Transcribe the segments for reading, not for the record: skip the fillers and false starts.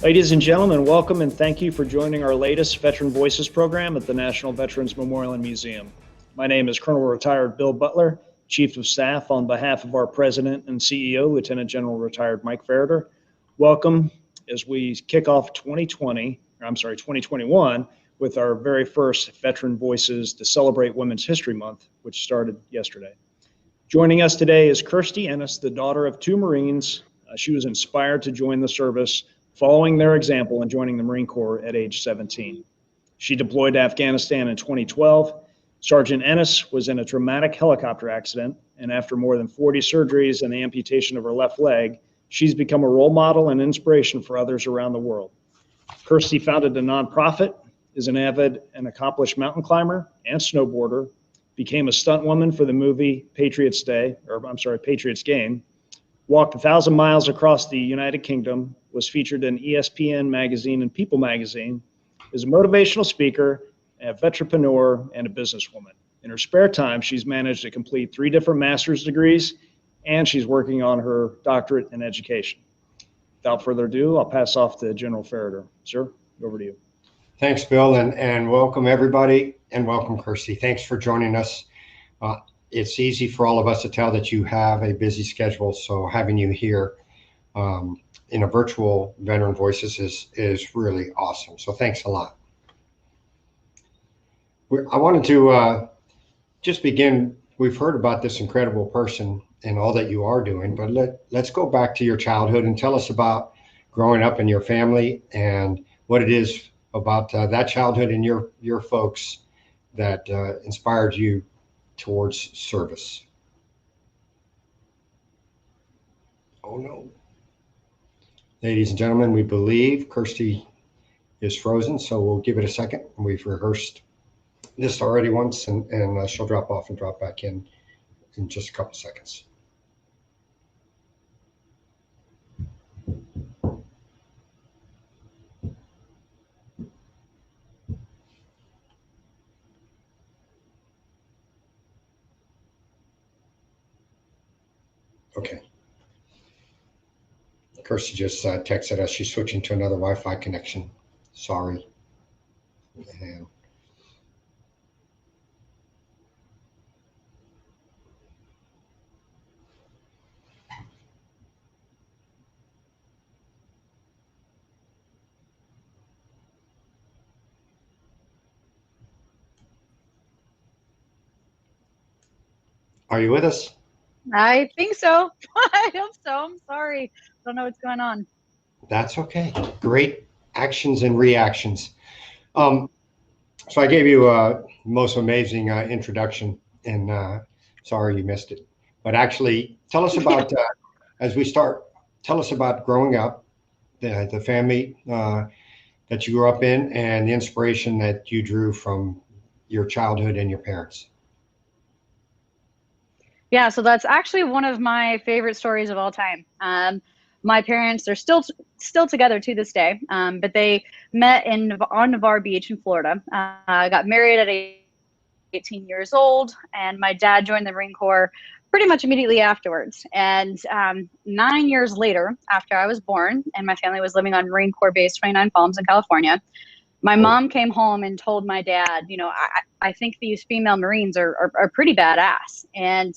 Ladies and gentlemen, welcome and thank you for joining our latest Veteran Voices program at the National Veterans Memorial and Museum. My name is Colonel Retired Bill Butler, Chief of Staff on behalf of our President and CEO, Lieutenant General Retired Mike Ferriter. Welcome as we kick off 2021 with our very first Veteran Voices to celebrate Women's History Month, which started yesterday. Joining us today is Kirstie Ennis, the daughter of two Marines. She was inspired to join the service following their example and joining the Marine Corps at age 17. She deployed to Afghanistan in 2012. Sargent Ennis was in a traumatic helicopter accident, and after more than 40 surgeries and the amputation of her left leg, she's become a role model and inspiration for others around the world. Kirstie founded a nonprofit, is an avid and accomplished mountain climber and snowboarder, became a stunt woman for the movie Patriots Game, walked 1,000 miles across the United Kingdom, was featured in ESPN magazine and People magazine, is a motivational speaker, a veteranpreneur, and a businesswoman. In her spare time, she's managed to complete 3 different master's degrees, and she's working on her doctorate in education. Without further ado, I'll pass off to General Ferriter. Sir, over to you. Thanks, Bill, and welcome everybody, and welcome Kirstie. Thanks for joining us. It's easy for all of us to tell that you have a busy schedule, so having you here in a virtual Veteran Voices is really awesome. So thanks a lot. I wanted to just begin. We've heard about this incredible person and all that you are doing, but let's go back to your childhood and tell us about growing up in your family and what it is about that childhood and your folks that inspired you towards service. Oh no. Ladies and gentlemen, we believe Kirstie is frozen, so we'll give it a second. We've rehearsed this already once, and she'll drop off and drop back in just a couple seconds. Okay. Kirstie just texted us. She's switching to another Wi-Fi connection. Sorry. And are you with us? I think so. I hope so. I'm sorry. Don't know what's going on. That's okay. Great actions and reactions. So I gave you a most amazing introduction, and sorry you missed it. But actually, tell us about, as we start, tell us about growing up, the family that you grew up in, and the inspiration that you drew from your childhood and your parents. Yeah, so that's actually one of my favorite stories of all time. My parents are still together to this day, but they met on Navarre Beach in Florida. Got married at 18 years old, and my dad joined the Marine Corps pretty much immediately afterwards. And 9 years later, after I was born, and my family was living on Marine Corps Base 29 Palms in California, my mom came home and told my dad, you know, I think these female Marines are pretty badass. And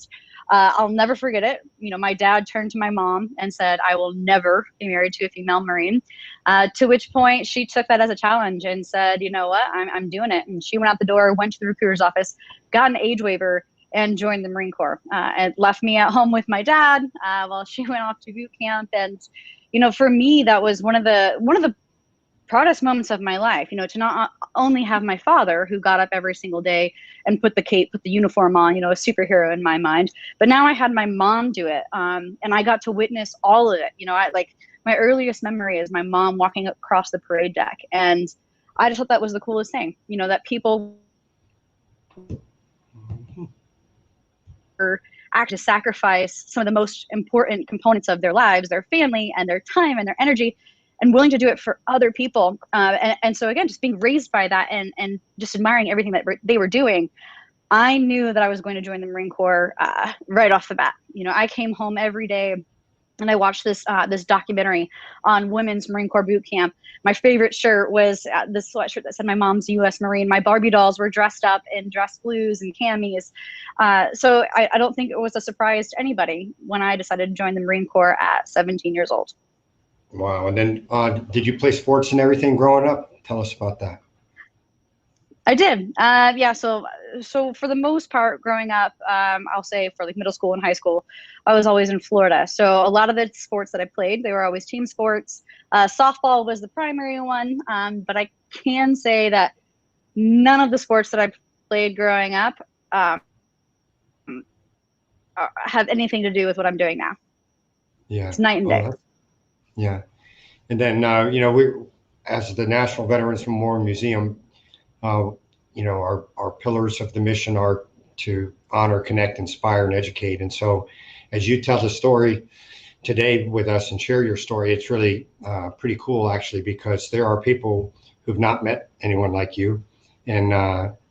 I'll never forget it. You know, my dad turned to my mom and said, I will never be married to a female Marine. To which point she took that as a challenge and said, you know what, I'm doing it. And she went out the door, went to the recruiter's office, got an age waiver, and joined the Marine Corps. And left me at home with my dad while she went off to boot camp. And, you know, for me, that was one of the proudest moments of my life, you know, to not only have my father who got up every single day and put the cape, put the uniform on, you know, a superhero in my mind, but now I had my mom do it. And I got to witness all of it. You know, my earliest memory is my mom walking across the parade deck. And I just thought that was the coolest thing, you know, that people were actually sacrifice some of the most important components of their lives, their family and their time and their energy, and willing to do it for other people. And so again, just being raised by that and just admiring everything that they were doing, I knew that I was going to join the Marine Corps right off the bat. You know, I came home every day and I watched this this documentary on women's Marine Corps boot camp. My favorite shirt was this sweatshirt that said "My mom's a U.S. Marine." My Barbie dolls were dressed up in dress blues and camis. So I don't think it was a surprise to anybody when I decided to join the Marine Corps at 17 years old. Wow. And then did you play sports and everything growing up? Tell us about that. I did. Yeah. So for the most part, growing up, I'll say for like middle school and high school, I was always in Florida. So a lot of the sports that I played, they were always team sports. Softball was the primary one, but I can say that none of the sports that I played growing up have anything to do with what I'm doing now. Yeah. It's night and day. Yeah. And then, we, as the National Veterans Memorial Museum, our pillars of the mission are to honor, connect, inspire, and educate. And so as you tell the story today with us and share your story, it's really pretty cool, actually, because there are people who've not met anyone like you and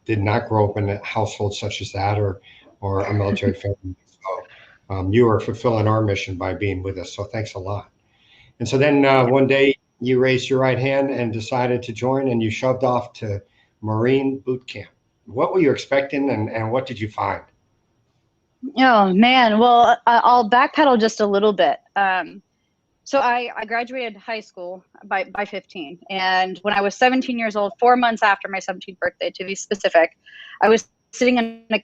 did not grow up in a household such as that or a military family. So you are fulfilling our mission by being with us. So thanks a lot. And so then one day you raised your right hand and decided to join, and you shoved off to Marine boot camp. What were you expecting, and what did you find? Oh man, well, I'll backpedal just a little bit. So I graduated high school by 15, and when I was 17 years old, 4 months after my 17th birthday to be specific, I was sitting in a,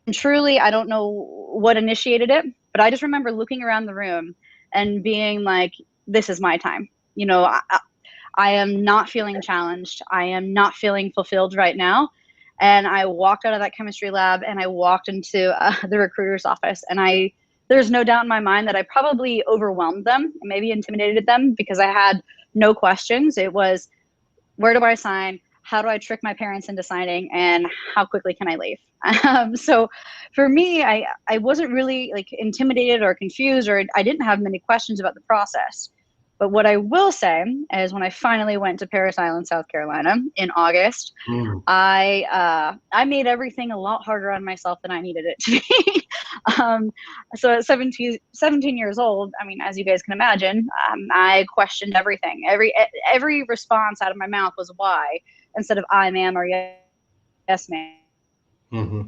and truly, I don't know what initiated it, but I just remember looking around the room and being like, this is my time. I am not feeling challenged. I am not feeling fulfilled right now. And I walked out of that chemistry lab and I walked into the recruiter's office, and there's no doubt in my mind that I probably overwhelmed them, maybe intimidated them, because I had no questions. It was, where do I sign? How do I trick my parents into signing? And how quickly can I leave? So for me, I wasn't really like intimidated or confused, or I didn't have many questions about the process. But what I will say is when I finally went to Parris Island, South Carolina in August, I made everything a lot harder on myself than I needed it to be. So at 17 years old, I mean, as you guys can imagine, I questioned everything. Every response out of my mouth was why instead of I, ma'am, or yes, ma'am. Mm-hmm.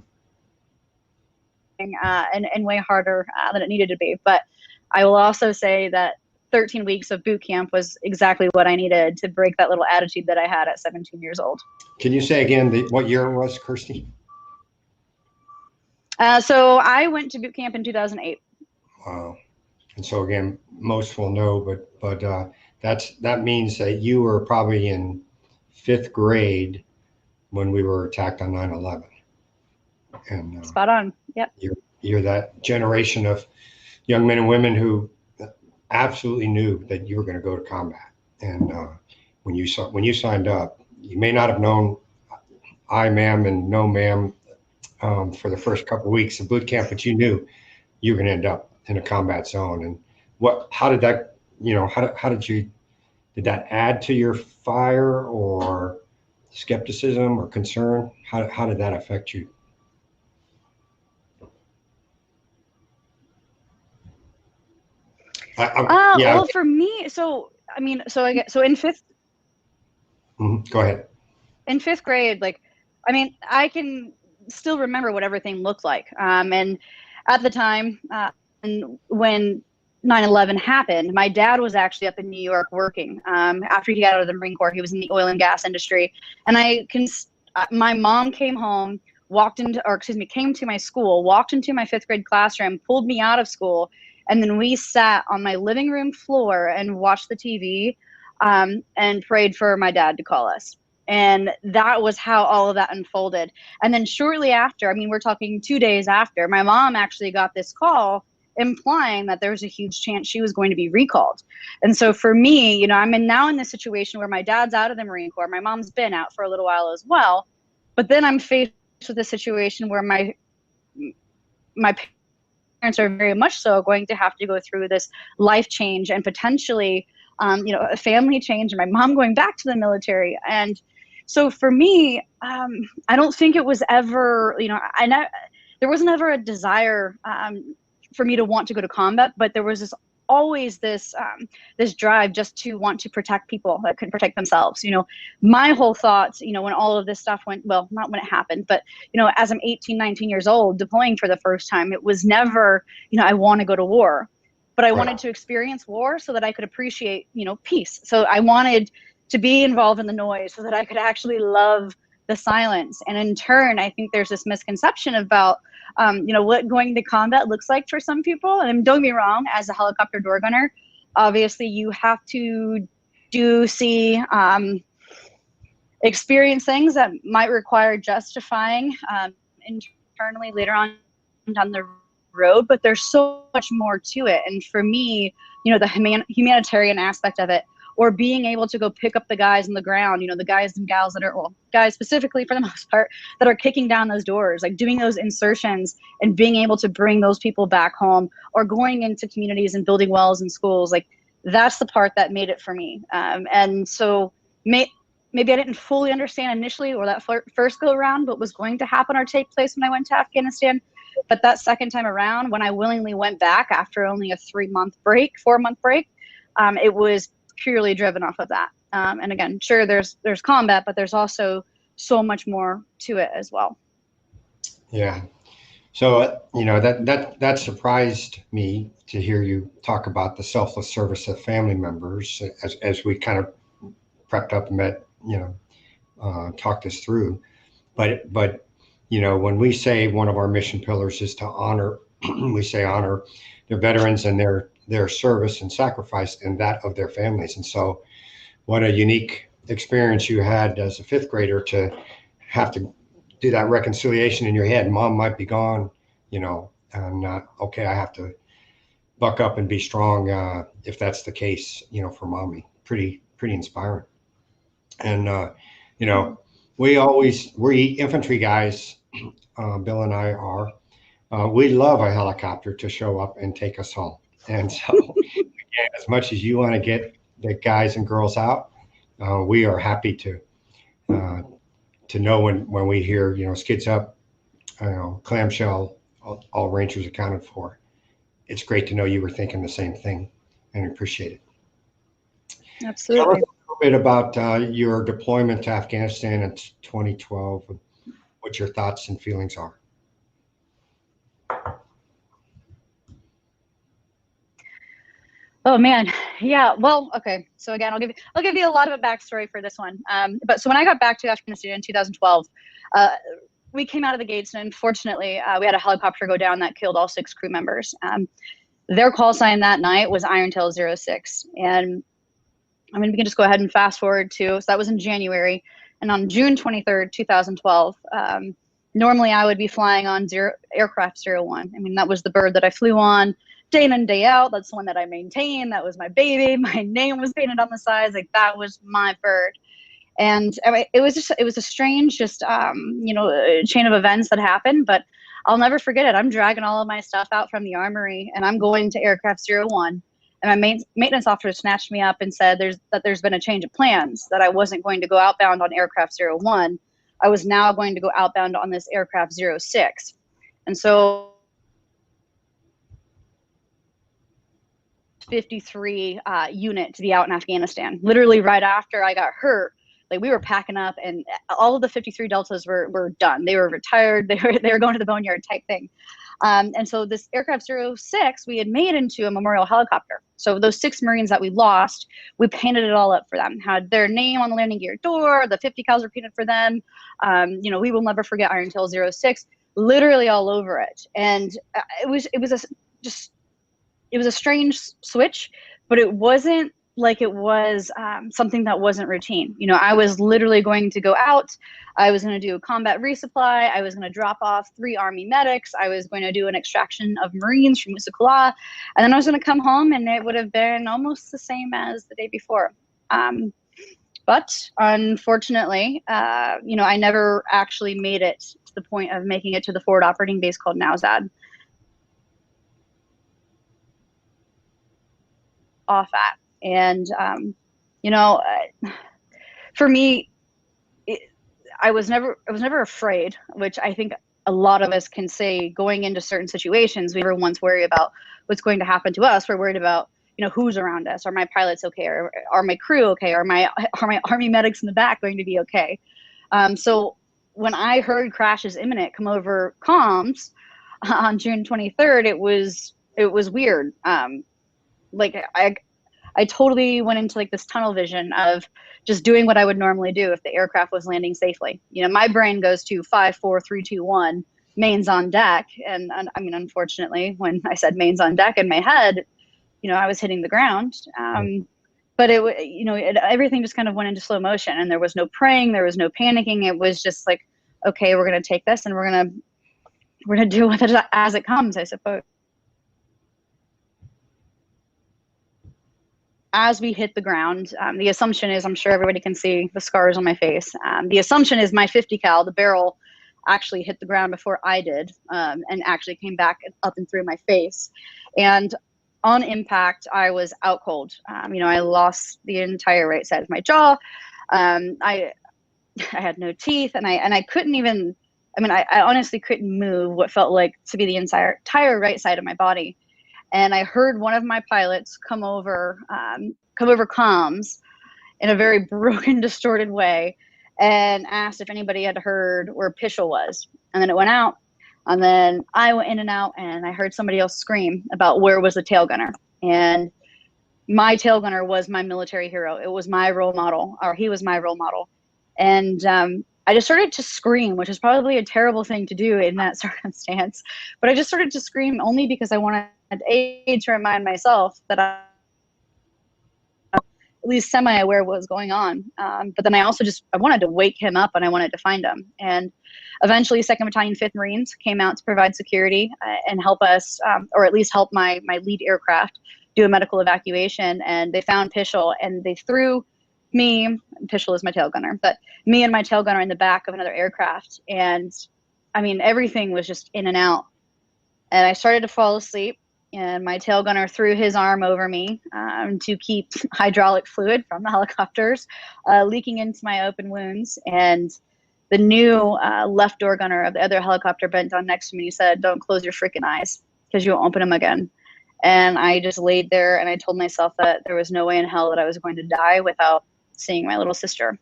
And way harder than it needed to be. But I will also say that 13 weeks of boot camp was exactly what I needed to break that little attitude that I had at 17 years old. Can you say again what year it was, Kirstie? So I went to boot camp in 2008. Wow. And so again, most will know, but that means that you were probably in 5th grade when we were attacked on 9/11. And spot on. Yep. You're that generation of young men and women who absolutely knew that you were going to go to combat. And when you signed up, you may not have known I, ma'am, and no, ma'am for the first couple of weeks of boot camp, but you knew you were going to end up in a combat zone. And how did that, did that add to your fire or skepticism or concern? How did that affect you? Well, for me, so in 5th. Go ahead. In 5th grade, I can still remember what everything looked like. And at the time, and when 9/11 happened, my dad was actually up in New York working. After he got out of the Marine Corps, he was in the oil and gas industry. And my mom came home, came to my school, walked into my 5th grade classroom, pulled me out of school. And then we sat on my living room floor and watched the TV and prayed for my dad to call us. And that was how all of that unfolded. And then shortly after, we're talking 2 days after, my mom actually got this call implying that there was a huge chance she was going to be recalled. And so for me, I'm now in this situation where my dad's out of the Marine Corps. My mom's been out for a little while as well. But then I'm faced with a situation where my parents are very much so going to have to go through this life change and potentially, a family change, and my mom going back to the military. And so for me, I don't think it was ever, there wasn't ever a desire for me to want to go to combat, but there was always this drive just to want to protect people that couldn't protect themselves. My whole thoughts, when all of this stuff went, well, not when it happened, but as I'm 18, 19 years old, deploying for the first time, it was never, I want to go to war, but I wanted to experience war so that I could appreciate, peace. So I wanted to be involved in the noise so that I could actually love the silence. And in turn, I think there's this misconception about what going to combat looks like for some people. And don't get me wrong, as a helicopter door gunner, obviously you have to experience things that might require justifying internally later on down the road, but there's so much more to it. And for me, the humanitarian aspect of it, or being able to go pick up the guys on the ground, the guys and gals that are, guys specifically for the most part, that are kicking down those doors, like doing those insertions and being able to bring those people back home, or going into communities and building wells in schools, like that's the part that made it for me. And so maybe I didn't fully understand initially, or that first go around, what was going to happen or take place when I went to Afghanistan. But that second time around, when I willingly went back after only a 4-month break, it was purely driven off of that. And again, sure, there's combat, but there's also so much more to it as well. Yeah. So, that surprised me to hear you talk about the selfless service of family members as we kind of prepped up and met, talked this through. But when we say one of our mission pillars is to honor, we say honor the veterans and their service and sacrifice, and that of their families. And so what a unique experience you had as a 5th grader to have to do that reconciliation in your head. Mom might be gone, and okay, I have to buck up and be strong if that's the case, for mommy. Pretty inspiring. And we infantry guys, Bill and I are, we love a helicopter to show up and take us home. And so, again, as much as you want to get the guys and girls out, we are happy to know when we hear, skids up, clamshell, all Rangers accounted for. It's great to know you were thinking the same thing, and appreciate it. Absolutely. Tell us a little bit about your deployment to Afghanistan in 2012, and what your thoughts and feelings are. Oh man, yeah. Well, okay. So again, I'll give you a lot of a backstory for this one. But so when I got back to Afghanistan in 2012, we came out of the gates, and unfortunately, we had a helicopter go down that killed all 6 crew members. Their call sign that night was Untitled 06, and I mean, we can just go ahead and fast forward to, so that was in January, and on June 23rd, 2012. Normally, I would be flying on aircraft 01. I mean, that was the bird that I flew on day in and day out. That's the one that I maintained. That was my baby. My name was painted on the sides. Like, that was my bird. And I mean, it was a strange, chain of events that happened, but I'll never forget it. I'm dragging all of my stuff out from the armory, and I'm going to aircraft 01. And my maintenance officer snatched me up and said there's been a change of plans, that I wasn't going to go outbound on aircraft 01. I was now going to go outbound on this aircraft 06. And so 53 unit to be out in Afghanistan. Literally right after I got hurt, like, we were packing up, and all of the 53 Deltas were done. They were retired. They were going to the boneyard type thing. And so this aircraft 06, we had made into a memorial helicopter. So those 6 Marines that we lost, we painted it all up for them, had their name on the landing gear door, the 50 cals were painted for them. We will never forget Untitled 06, literally all over it. And it was a strange switch, but it wasn't like it was something that wasn't routine. I was literally going to go out. I was going to do a combat resupply. I was going to drop off 3 Army medics. I was going to do an extraction of Marines from Musakula. And then I was going to come home, and it would have been almost the same as the day before. But unfortunately, I never actually made it to the point of making it to the forward operating base called Nowzad. Off at. And, for me, I was never afraid, which I think a lot of us can say going into certain situations, we never once worry about what's going to happen to us. We're worried about, who's around us. Are my pilots okay? Or are my crew okay? Are my Army medics in the back going to be okay? So when I heard crash is imminent come over comms on June 23rd, it was weird. Like I totally went into like this tunnel vision of just doing what I would normally do if the aircraft was landing safely. My brain goes to 5, 4, 3, 2, 1, mains on deck. And I mean, unfortunately, when I said mains on deck in my head, I was hitting the ground. But everything just kind of went into slow motion, and there was no praying, there was no panicking. It was just like, okay, we're going to take this and we're going to deal with it as it comes, I suppose. As we hit the ground, the assumption is, I'm sure everybody can see the scars on my face. The assumption is my 50 cal, the barrel, actually hit the ground before I did, and actually came back up and through my face. And on impact, I was out cold. I lost the entire right side of my jaw. I had no teeth, and I couldn't even. I honestly couldn't move what felt like to be the entire right side of my body. And I heard one of my pilots come over comms in a very broken, distorted way, and asked if anybody had heard where Pishel was. And then it went out, and then I went in and out, and I heard somebody else scream about where was the tail gunner. And my tail gunner was my military hero. It was my role model, or he was my role model. And I just started to scream, which is probably a terrible thing to do in that circumstance. But I just started to scream only because I wanted to remind myself that I'm at least semi-aware of what was going on. But then I wanted to wake him up, and I wanted to find him. And eventually 2nd Battalion 5th Marines came out to provide security and help us, or at least help my lead aircraft do a medical evacuation. And they found Pishel, and they threw me, Pishel is my tail gunner, but me and my tail gunner in the back of another aircraft. And everything was just in and out. And I started to fall asleep, and my tail gunner threw his arm over me to keep hydraulic fluid from the helicopters leaking into my open wounds. And the new left door gunner of the other helicopter bent down next to me. He said, "Don't close your freaking eyes, because you won't open them again." And I just laid there, and I told myself that there was no way in hell that I was going to die without seeing my little sister.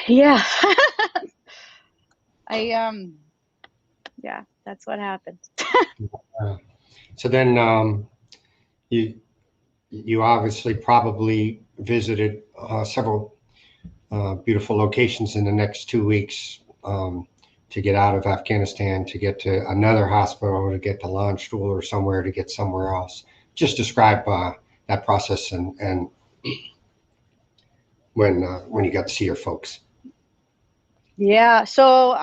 Yeah. Yeah, that's what happened. So then you obviously probably visited several beautiful locations in the next 2 weeks to get out of Afghanistan, to get to another hospital, to get to launch school, or somewhere to get somewhere else. Just describe that process and when you got to see your folks. Yeah. So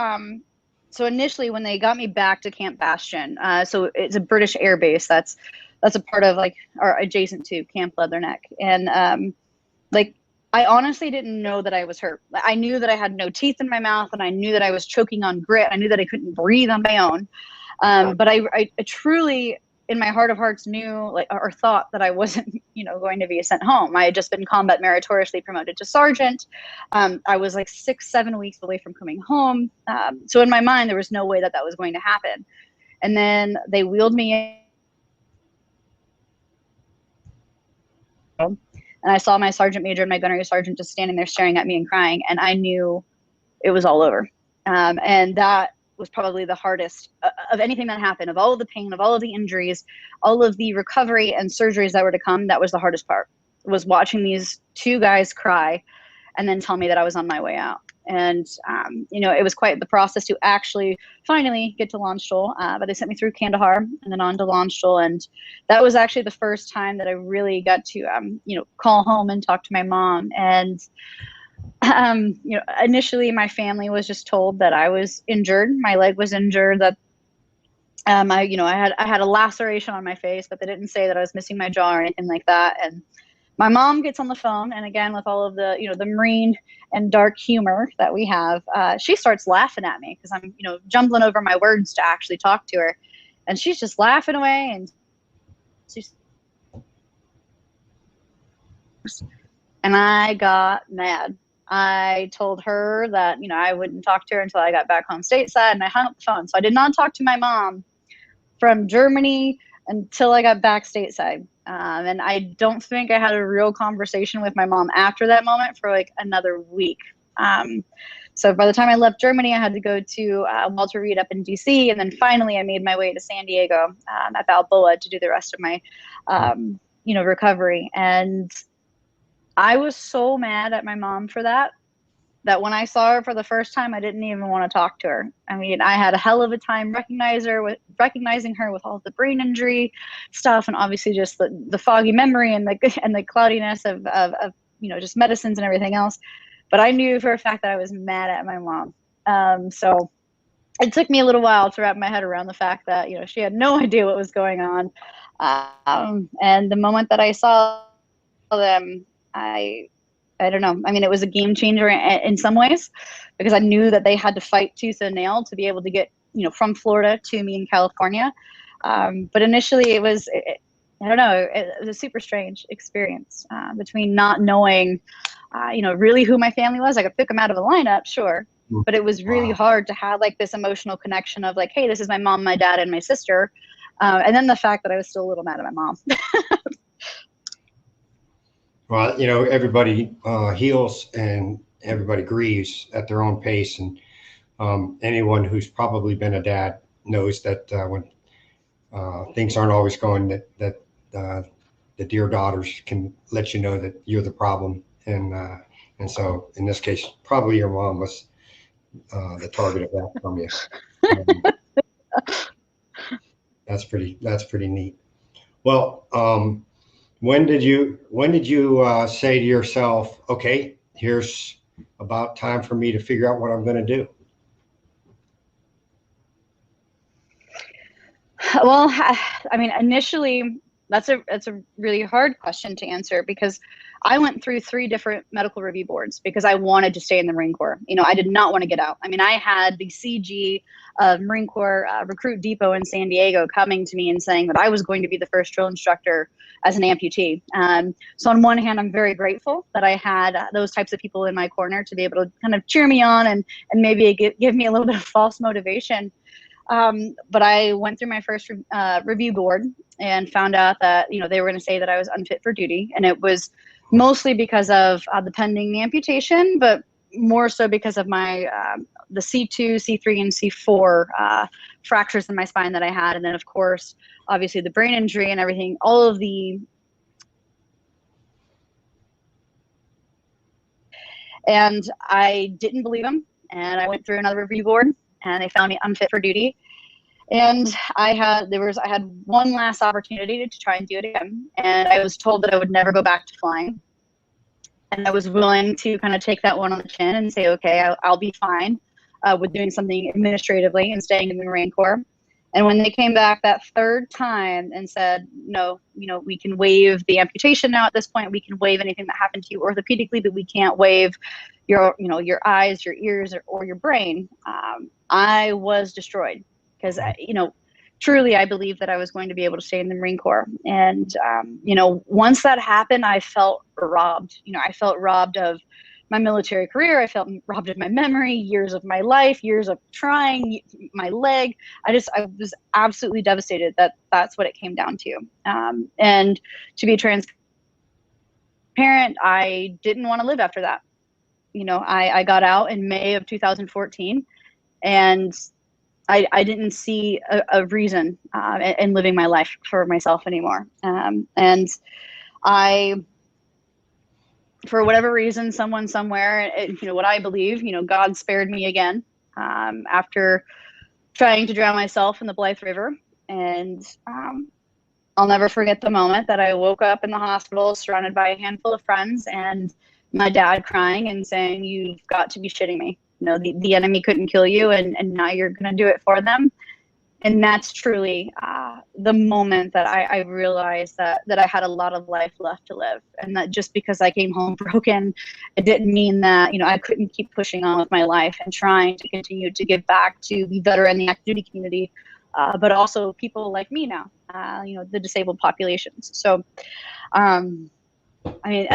initially, when they got me back to Camp Bastion, so it's a British air base that's a part of or adjacent to Camp Leatherneck, and I honestly didn't know that I was hurt. I knew that I had no teeth in my mouth, and I knew that I was choking on grit. I knew that I couldn't breathe on my own, but I truly, in my heart of hearts, knew or thought that I wasn't going to be sent home. I had just been combat meritoriously promoted to sergeant. I was 6-7 weeks away from coming home. So in my mind, there was no way that was going to happen. And then they wheeled me in, and I saw my sergeant major and my gunnery sergeant just standing there staring at me and crying, and I knew it was all over. And that was probably the hardest of anything that happened, of all of the pain, of all of the injuries, all of the recovery and surgeries that were to come. That was the hardest part, was watching these two guys cry and then tell me that I was on my way out. And, it was quite the process to actually finally get to Landstuhl, but they sent me through Kandahar and then on to Landstuhl. And that was actually the first time that I really got to, call home and talk to my mom. And initially my family was just told that I was injured. My leg was injured, that I had a laceration on my face, but they didn't say that I was missing my jaw or anything like that. And my mom gets on the phone, and again, with all of the, the Marine and dark humor that we have, she starts laughing at me because I'm, jumbling over my words to actually talk to her. And she's just laughing away, and I got mad. I told her that, I wouldn't talk to her until I got back home stateside, and I hung up the phone. So I did not talk to my mom from Germany until I got back stateside. And I don't think I had a real conversation with my mom after that moment for like another week. So by the time I left Germany, I had to go to Walter Reed up in DC. And then finally I made my way to San Diego at Balboa to do the rest of my, recovery. And I was so mad at my mom for that when I saw her for the first time, I didn't even want to talk to her. I mean, I had a hell of a time recognizing her with all the brain injury stuff, and obviously just the foggy memory and the cloudiness of just medicines and everything else. But I knew for a fact that I was mad at my mom. So it took me a little while to wrap my head around the fact that she had no idea what was going on. And the moment that I saw them, I don't know. I mean, it was a game changer in some ways, because I knew that they had to fight tooth and nail to be able to get, from Florida to me in California. But initially it was a super strange experience between not knowing, really who my family was. I could pick them out of a lineup, sure. But it was really hard to have like this emotional connection of like, hey, this is my mom, my dad, and my sister. And then the fact that I was still a little mad at my mom. Well, everybody heals and everybody grieves at their own pace. And anyone who's probably been a dad knows that when things aren't always going, that the dear daughters can let you know that you're the problem. And so in this case, probably your mom was the target of that from you. That's pretty neat. Well, when did you say to yourself, okay, here's about time for me to figure out what I'm going to do? Well, I mean, initially, that's a really hard question to answer, because I went through 3 different medical review boards because I wanted to stay in the Marine Corps. I did not want to get out. I mean, I had the CG of Marine Corps Recruit Depot in San Diego coming to me and saying that I was going to be the first drill instructor as an amputee. So on one hand, I'm very grateful that I had those types of people in my corner to be able to kind of cheer me on and maybe give me a little bit of false motivation. But I went through my first review board and found out that, they were going to say that I was unfit for duty. And it was mostly because of the pending amputation, but more so because of my the C2, C3, and C4 fractures in my spine that I had. And then, of course, obviously the brain injury and everything, all of the... And I didn't believe them. And I went through another review board, and they found me unfit for duty. And I had one last opportunity to try and do it again. And I was told that I would never go back to flying. And I was willing to kind of take that one on the chin and say, okay, I'll be fine with doing something administratively and staying in the Marine Corps. And when they came back that third time and said, no, we can waive the amputation now at this point, we can waive anything that happened to you orthopedically, but we can't waive your eyes, your ears, or your brain, I was destroyed. Because, truly, I believed that I was going to be able to stay in the Marine Corps. And, once that happened, I felt robbed. I felt robbed of my military career. I felt robbed of my memory, years of my life, years of trying, my leg. I was absolutely devastated that that's what it came down to. And to be transparent, I didn't want to live after that. I got out in May of 2014, and I didn't see a reason in living my life for myself anymore. And I, for whatever reason, someone somewhere, what I believe, God spared me again after trying to drown myself in the Blythe River. And I'll never forget the moment that I woke up in the hospital surrounded by a handful of friends and my dad crying and saying, "You've got to be shitting me. The enemy couldn't kill you, and now you're going to do it for them." And that's truly the moment that I realized that I had a lot of life left to live. And that just because I came home broken, it didn't mean that, I couldn't keep pushing on with my life and trying to continue to give back to the veteran, the active duty community, but also people like me now, the disabled populations. So, I mean,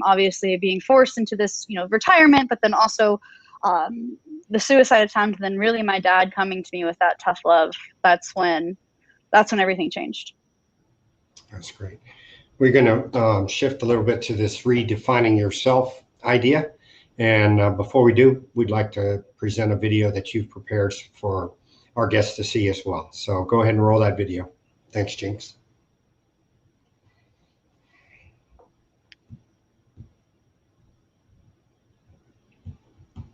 Obviously being forced into this, retirement, but then also the suicide attempt, and then really my dad coming to me with that tough love. That's when everything changed. That's great. We're going to shift a little bit to this redefining yourself idea. And before we do, we'd like to present a video that you've prepared for our guests to see as well. So go ahead and roll that video. Thanks, Jinx.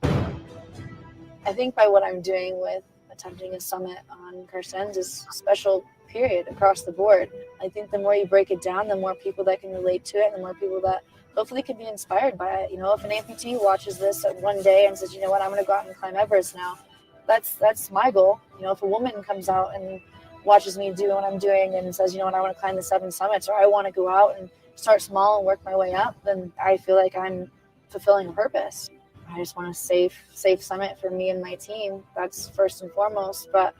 I think by what I'm doing with attempting a summit on Kirstie Ennis is a special period across the board. I think the more you break it down, the more people that can relate to it, and the more people that hopefully can be inspired by it. If an amputee watches this one day and says, you know what, I'm going to go out and climb Everest now, that's my goal. If a woman comes out and watches me do what I'm doing and says, you know what, I want to climb the 7 summits, or I want to go out and start small and work my way up, then I feel like I'm fulfilling a purpose. I just want a safe summit for me and my team. That's first and foremost. But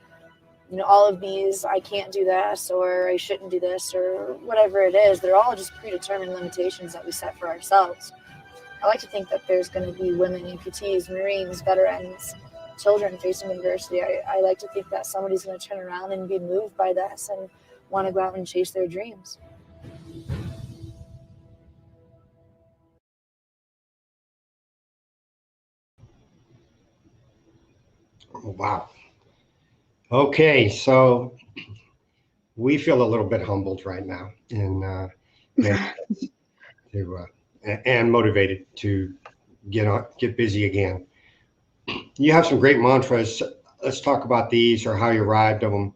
all of these, I can't do this, or I shouldn't do this, or whatever it is, they're all just predetermined limitations that we set for ourselves. I like to think that there's going to be women, amputees, Marines, veterans, children facing adversity. I like to think that somebody's going to turn around and be moved by this and want to go out and chase their dreams. Wow. Okay, so we feel a little bit humbled right now, and and motivated to get busy again. You have some great mantras. Let's talk about these, or how you arrived at them.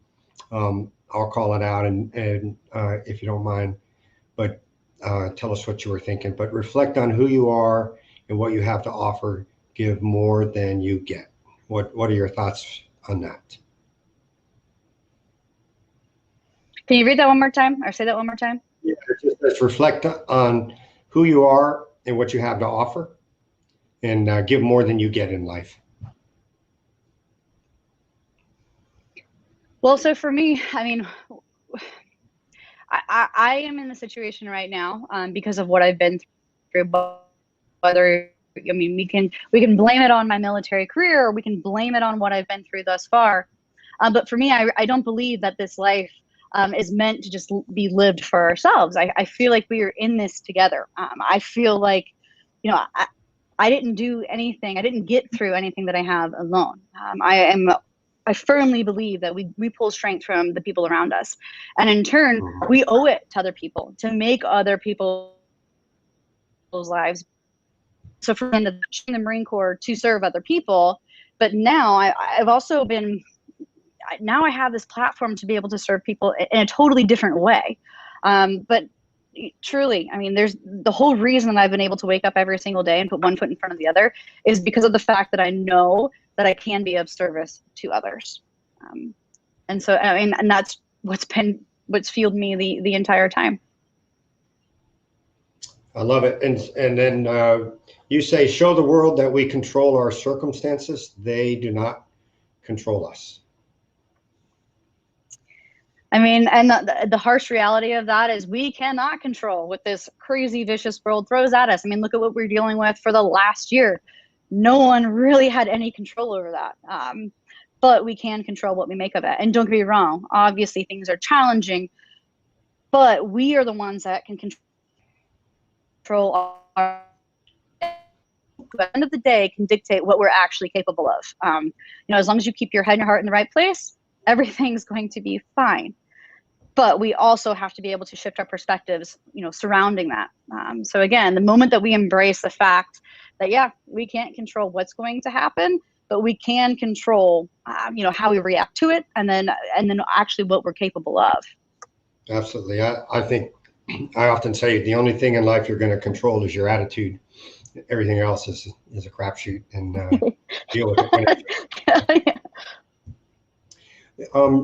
I'll call it out, and if you don't mind, but tell us what you were thinking. But reflect on who you are and what you have to offer. Give more than you get. What are your thoughts on that? Can you read that one more time, or say that one more time? Yeah, just reflect on who you are and what you have to offer, and give more than you get in life. Well, so for me, I mean, I am in the situation right now because of what I've been through. Whether, I mean, we can blame it on my military career, or we can blame it on what I've been through thus far. But for me, I don't believe that this life is meant to just be lived for ourselves. I feel like we are in this together. I feel like, I didn't do anything. I didn't get through anything that I have alone. I firmly believe that we pull strength from the people around us. And in turn, we owe it to other people to make other people's lives. So for me, the Marine Corps to serve other people, but now I've also been, now I have this platform to be able to serve people in a totally different way. But truly, I mean, there's the whole reason that I've been able to wake up every single day and put one foot in front of the other is because of the fact that I know that I can be of service to others. And so, I mean, and that's what's fueled me the entire time. I love it. And then you say, show the world that we control our circumstances. They do not control us. I mean, and the harsh reality of that is we cannot control what this crazy, vicious world throws at us. I mean, look at what we're dealing with for the last year. No one really had any control over that. But we can control what we make of it. And don't get me wrong, obviously things are challenging, but we are the ones that can control our, at the end of the day, can dictate what we're actually capable of. As long as you keep your head and your heart in the right place, everything's going to be fine. But we also have to be able to shift our perspectives, surrounding that. So again, the moment that we embrace the fact that, yeah, we can't control what's going to happen, but we can control, how we react to it, and then actually what we're capable of. Absolutely. I think I often say the only thing in life you're going to control is your attitude. Everything else is a crapshoot, and deal with it.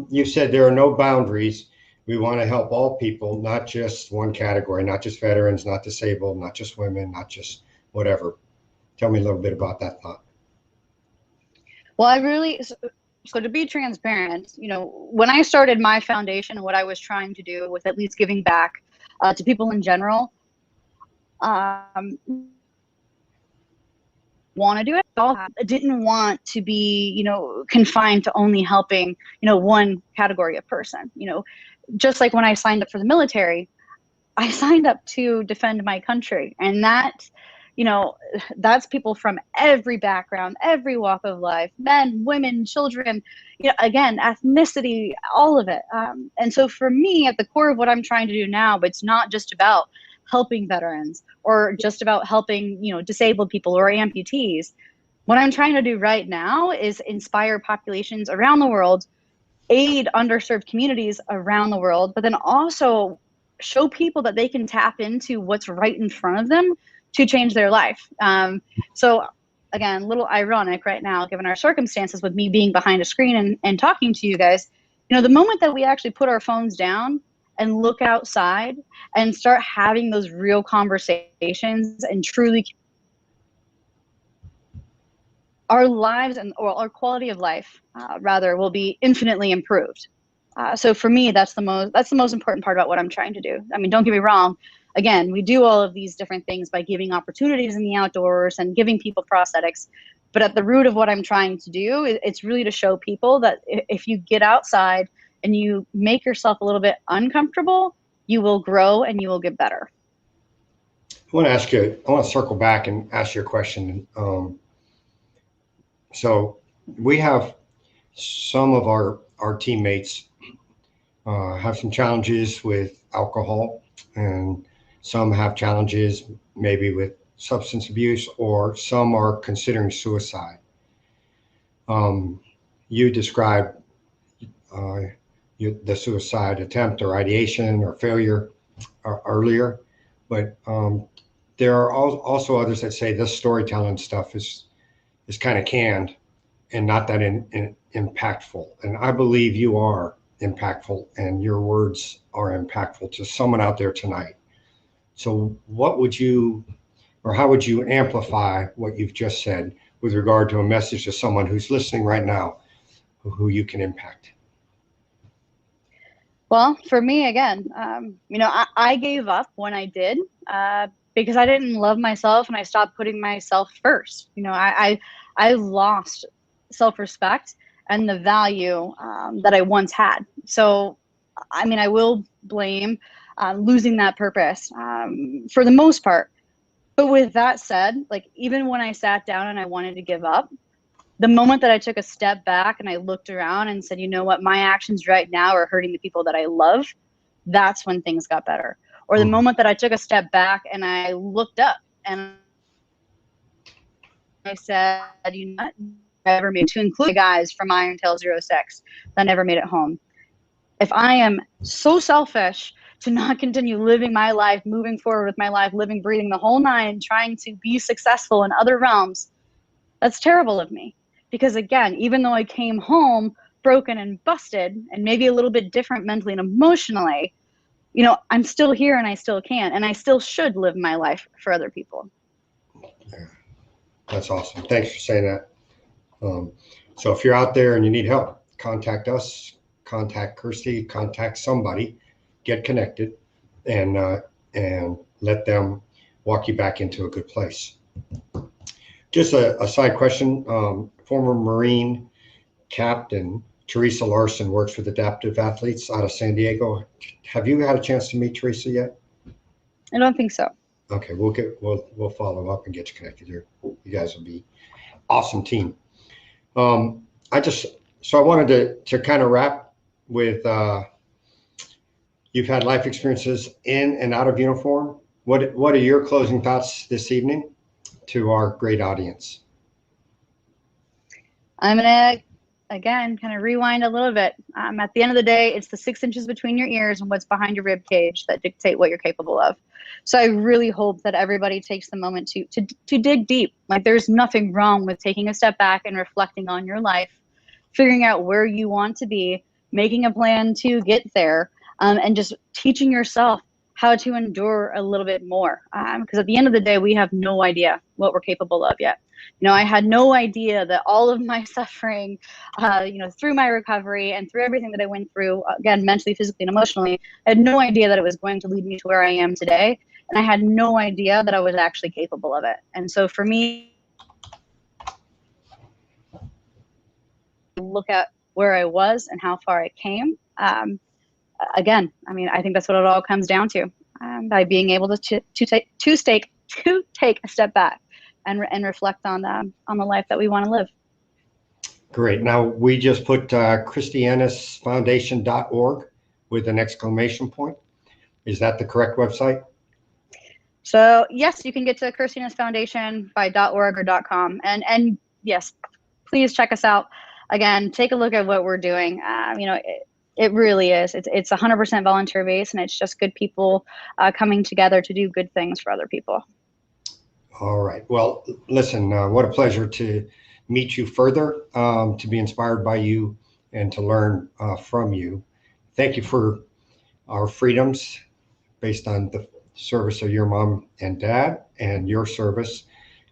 You said there are no boundaries. We want to help all people, not just one category, not just veterans, not disabled, not just women, not just whatever. Tell me a little bit about that thought. Well, so to be transparent, when I started my foundation and what I was trying to do with at least giving back to people in general, want to do it. I didn't want to be, confined to only helping, one category of person. Just like when I signed up for the military, I signed up to defend my country. And that's people from every background, every walk of life, men, women, children, again, ethnicity, all of it. And so for me, at the core of what I'm trying to do now, but it's not just about helping veterans or just about helping, disabled people or amputees. What I'm trying to do right now is inspire populations around the world, aid underserved communities around the world, but then also show people that they can tap into what's right in front of them to change their life. So again, a little ironic right now, given our circumstances with me being behind a screen and talking to you guys, the moment that we actually put our phones down and look outside and start having those real conversations and truly our lives or our quality of life rather will be infinitely improved. So for me, that's the most important part about what I'm trying to do. I mean, don't get me wrong. Again, we do all of these different things by giving opportunities in the outdoors and giving people prosthetics. But at the root of what I'm trying to do, it's really to show people that if you get outside and you make yourself a little bit uncomfortable, you will grow and you will get better. I want to circle back and ask you a question. So we have some of our teammates have some challenges with alcohol, and some have challenges maybe with substance abuse, or some are considering suicide. You described the suicide attempt or ideation or failure earlier, but there are also others that say this storytelling stuff is kind of canned and not that impactful. And I believe you are impactful, and your words are impactful to someone out there tonight. So what would you, or how would you amplify what you've just said with regard to a message to someone who's listening right now, who you can impact? Well, for me, again, I gave up when I did because I didn't love myself and I stopped putting myself first. I lost self-respect and the value that I once had. So, I will blame losing that purpose for the most part. But with that said, like even when I sat down and I wanted to give up, the moment that I took a step back and I looked around and said, you know what, my actions right now are hurting the people that I love, that's when things got better. Or the moment that I took a step back and I looked up and I said, you know what, I never made, to include the guys from Iron Tail 06 that never made it home. If I am so selfish to not continue living my life, moving forward with my life, living, breathing the whole nine, trying to be successful in other realms, that's terrible of me. Because again, even though I came home broken and busted and maybe a little bit different mentally and emotionally, I'm still here and I still can, and I still should live my life for other people. Yeah, that's awesome. Thanks for saying that. So if you're out there and you need help, contact us, contact Kirstie, contact somebody, get connected, and let them walk you back into a good place. Just a side question. Former Marine Captain Teresa Larson works with Adaptive Athletes out of San Diego. Have you had a chance to meet Teresa yet? I don't think so. Okay, we'll follow up and get you connected here. You guys will be awesome team. So I wanted to kind of wrap with you've had life experiences in and out of uniform. What are your closing thoughts this evening to our great audience? I'm gonna again kind of rewind a little bit. At the end of the day, it's the 6 inches between your ears and what's behind your rib cage that dictate what you're capable of. So I really hope that everybody takes the moment to dig deep. Like, there's nothing wrong with taking a step back and reflecting on your life, figuring out where you want to be, making a plan to get there, and just teaching yourself how to endure a little bit more. Because at the end of the day, we have no idea what we're capable of yet. I had no idea that all of my suffering, through my recovery and through everything that I went through, again, mentally, physically, and emotionally, I had no idea that it was going to lead me to where I am today. and I had no idea that I was actually capable of it. And so for me, look at where I was and how far I came. Again, I mean, I think that's what it all comes down to, by being able to take a step back and reflect on the life that we want to live. Great. Now, we just put Kirstie Ennis Foundation.org with an exclamation point. Is that the correct website? So yes, you can get to Kirstie Ennis Foundation by .org or .com, and yes, please check us out. Again, take a look at what we're doing. You know, it really is. It's 100% volunteer based, and it's just good people coming together to do good things for other people. All right. Well, listen, what a pleasure to meet you further, to be inspired by you, and to learn from you. Thank you for our freedoms based on the service of your mom and dad and your service.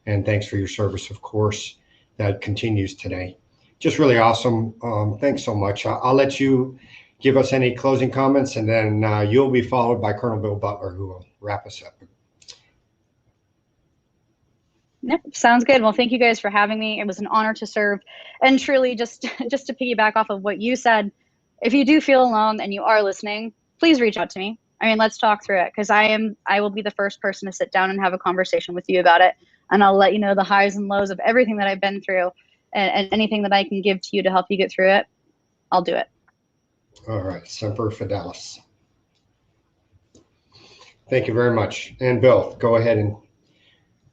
And thanks for your service, of course, that continues today. Just really awesome. Thanks so much. I'll let you give us any closing comments, and then you'll be followed by Colonel Bill Butler, who will wrap us up. Yep, sounds good. Well, thank you guys for having me. It was an honor to serve. And truly, just to piggyback off of what you said, if you do feel alone and you are listening, please reach out to me. I mean, let's talk through it, because I will be the first person to sit down and have a conversation with you about it. And I'll let you know the highs and lows of everything that I've been through, and anything that I can give to you to help you get through it, I'll do it. All right. Semper Fidelis. Thank you very much. And Bill, go ahead and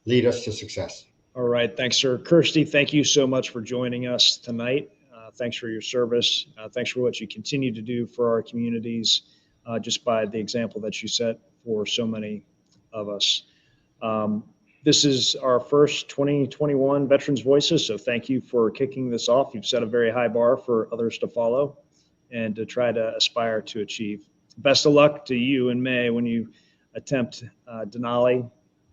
lead us to success. All right. Thanks, sir. Kirstie, thank you so much for joining us tonight. Thanks for your service. Thanks for what you continue to do for our communities, just by the example that you set for so many of us. This is our first 2021 Veterans Voices, so thank you for kicking this off. You've set a very high bar for others to follow and to try to aspire to achieve. Best of luck to you in May when you attempt Denali,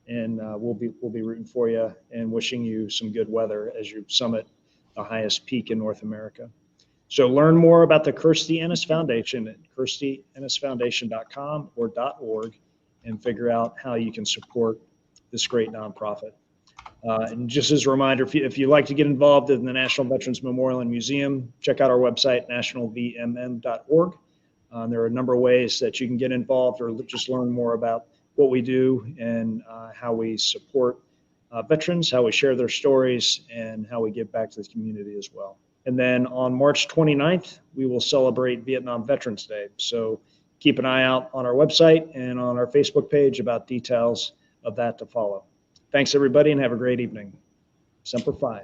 and we'll be rooting for you and wishing you some good weather as you summit the highest peak in North America. So learn more about the Kirstie Ennis Foundation at KirstieEnnisFoundation.com or .org, and figure out how you can support this great nonprofit. And just as a reminder, if you'd like to get involved in the National Veterans Memorial and Museum, check out our website, nationalvmm.org. There are a number of ways that you can get involved or just learn more about what we do and how we support veterans, how we share their stories, and how we give back to the community as well. And then on March 29th, we will celebrate Vietnam Veterans Day. So keep an eye out on our website and on our Facebook page about details of that to follow. Thanks, everybody, and have a great evening. Semper Fi.